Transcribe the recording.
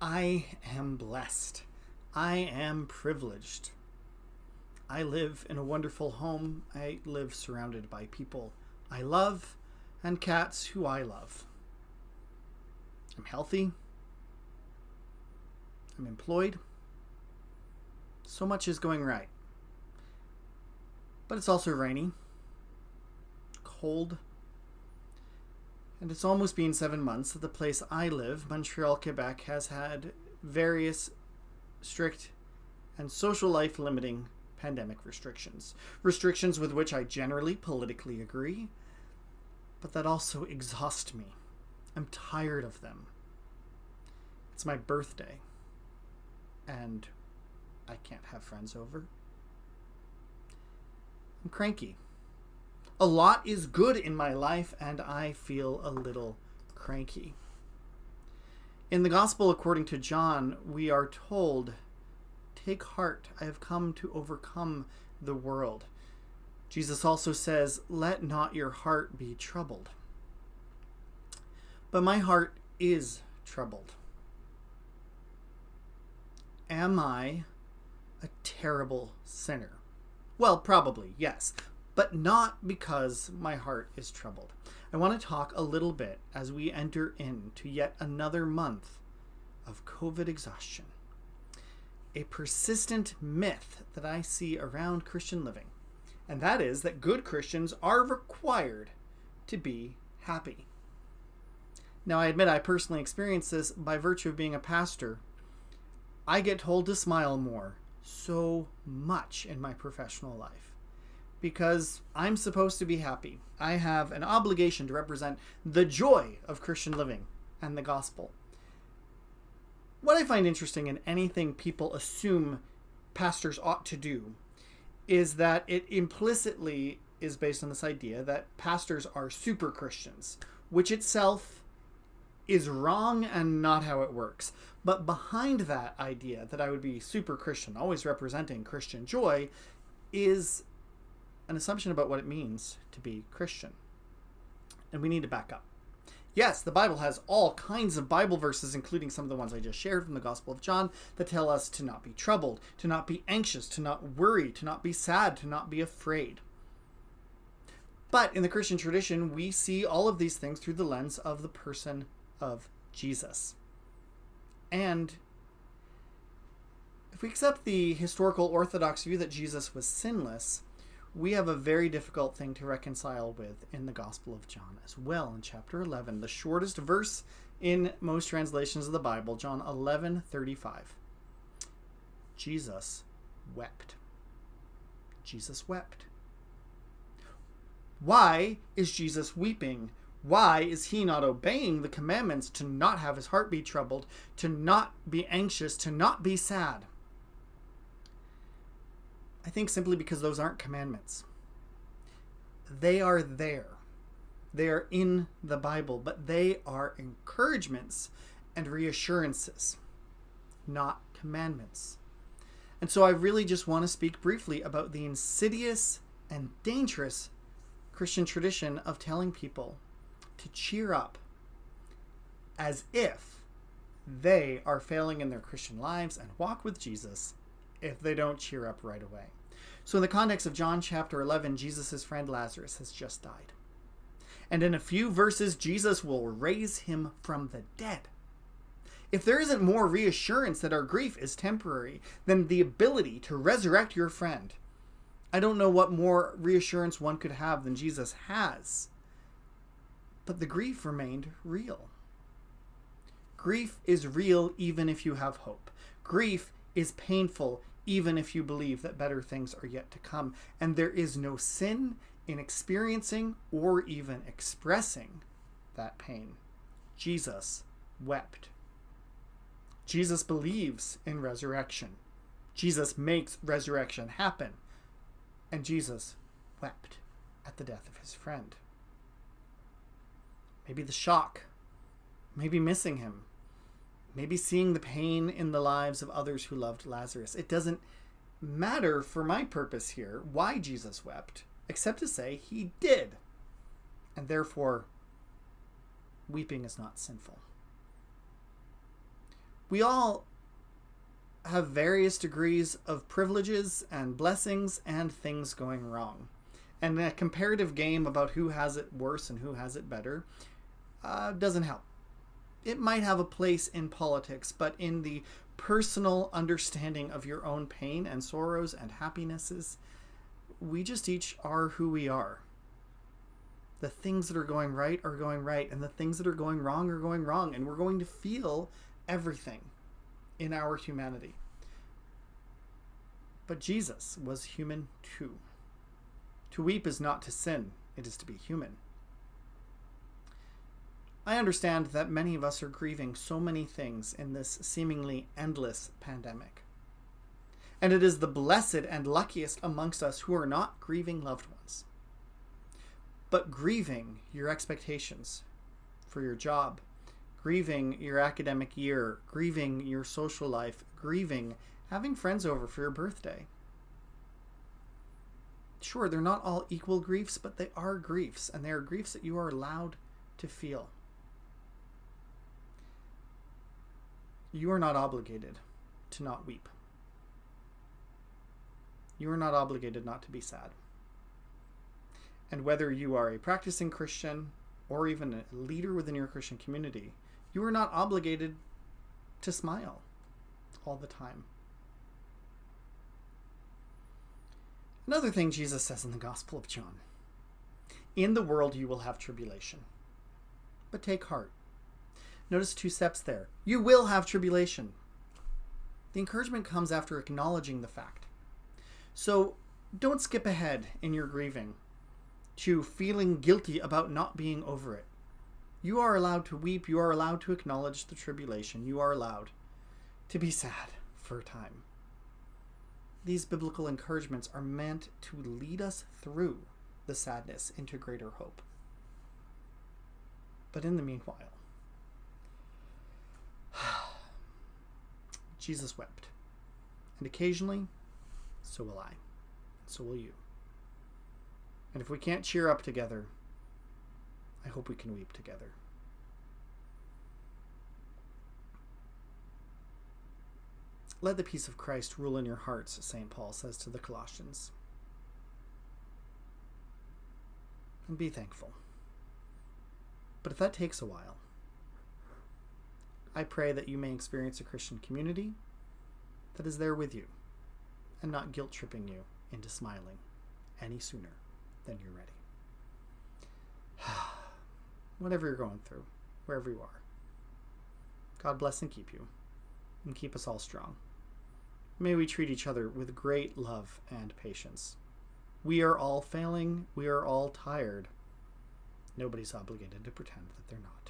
I am blessed. I am privileged. I live in a wonderful home. I live surrounded by people I love and cats who I love. I'm healthy. I'm employed. So much is going right. But it's also rainy, cold, and it's almost been 7 months that the place I live, Montreal, Quebec, has had various strict and social life limiting pandemic restrictions. Restrictions with which I generally politically agree, but that also exhaust me. I'm tired of them. It's my birthday, and I can't have friends over. I'm cranky. A lot is good in my life, and I feel a little cranky. In the Gospel according to John, we are told, "Take heart, I have come to overcome the world." Jesus also says, "Let not your heart be troubled." But my heart is troubled. Am I a terrible sinner? Well, probably, yes, but not because my heart is troubled. I want to talk a little bit as we enter into yet another month of COVID exhaustion. A persistent myth that I see around Christian living, and that is that good Christians are required to be happy. Now, I admit I personally experience this by virtue of being a pastor. I get told to smile more so much in my professional life because I'm supposed to be happy. I have an obligation to represent the joy of Christian living and the gospel. What I find interesting in anything people assume pastors ought to do is that it implicitly is based on this idea that pastors are super Christians, which itself is wrong and not how it works. But behind that idea that I would be super Christian, always representing Christian joy, is an assumption about what it means to be Christian. And we need to back up. Yes, the Bible has all kinds of Bible verses, including some of the ones I just shared from the Gospel of John, that tell us to not be troubled, to not be anxious, to not worry, to not be sad, to not be afraid. But in the Christian tradition, we see all of these things through the lens of the person of Jesus. And if we accept the historical Orthodox view that Jesus was sinless, we have a very difficult thing to reconcile with in the Gospel of John as well. In chapter 11, the shortest verse in most translations of the Bible, John 11:35. Jesus wept. Jesus wept. Why is Jesus weeping? Why is he not obeying the commandments to not have his heart be troubled, to not be anxious, to not be sad? I think simply because those aren't commandments. They are there. They are in the Bible, but they are encouragements and reassurances, not commandments. And so I really just want to speak briefly about the insidious and dangerous Christian tradition of telling people to cheer up as if they are failing in their Christian lives and walk with Jesus if they don't cheer up right away. So in the context of John chapter 11, Jesus' friend Lazarus has just died. And in a few verses, Jesus will raise him from the dead. If there isn't more reassurance that our grief is temporary than the ability to resurrect your friend, I don't know what more reassurance one could have than Jesus has. But the grief remained real. Grief is real even if you have hope. Grief is painful even if you believe that better things are yet to come. And there is no sin in experiencing or even expressing that pain. Jesus wept. Jesus believes in resurrection. Jesus makes resurrection happen. And Jesus wept at the death of his friend. Maybe the shock, maybe missing him, maybe seeing the pain in the lives of others who loved Lazarus. It doesn't matter for my purpose here why Jesus wept, except to say he did. And therefore, weeping is not sinful. We all have various degrees of privileges and blessings and things going wrong. And a comparative game about who has it worse and who has it better doesn't help. It might have a place in politics, but in the personal understanding of your own pain and sorrows and happinesses, we just each are who we are. The things that are going right are going right, and the things that are going wrong are going wrong, and we're going to feel everything in our humanity. But Jesus was human too. To weep is not to sin, it is to be human. I understand that many of us are grieving so many things in this seemingly endless pandemic. And it is the blessed and luckiest amongst us who are not grieving loved ones, but grieving your expectations for your job, grieving your academic year, grieving your social life, grieving having friends over for your birthday. Sure, they're not all equal griefs, but they are griefs, and they are griefs that you are allowed to feel. You are not obligated to not weep. You are not obligated not to be sad. And whether you are a practicing Christian or even a leader within your Christian community, you are not obligated to smile all the time. Another thing Jesus says in the Gospel of John: in the world you will have tribulation, but take heart. Notice 2 steps there. You will have tribulation. The encouragement comes after acknowledging the fact. So don't skip ahead in your grieving to feeling guilty about not being over it. You are allowed to weep. You are allowed to acknowledge the tribulation. You are allowed to be sad for a time. These biblical encouragements are meant to lead us through the sadness into greater hope. But in the meanwhile, Jesus wept. And occasionally, so will I. So will you. And if we can't cheer up together, I hope we can weep together. Let the peace of Christ rule in your hearts, St. Paul says to the Colossians. And be thankful. But if that takes a while, I pray that you may experience a Christian community that is there with you and not guilt-tripping you into smiling any sooner than you're ready. Whatever you're going through, wherever you are, God bless and keep you, and keep us all strong. May we treat each other with great love and patience. We are all failing. We are all tired. Nobody's obligated to pretend that they're not.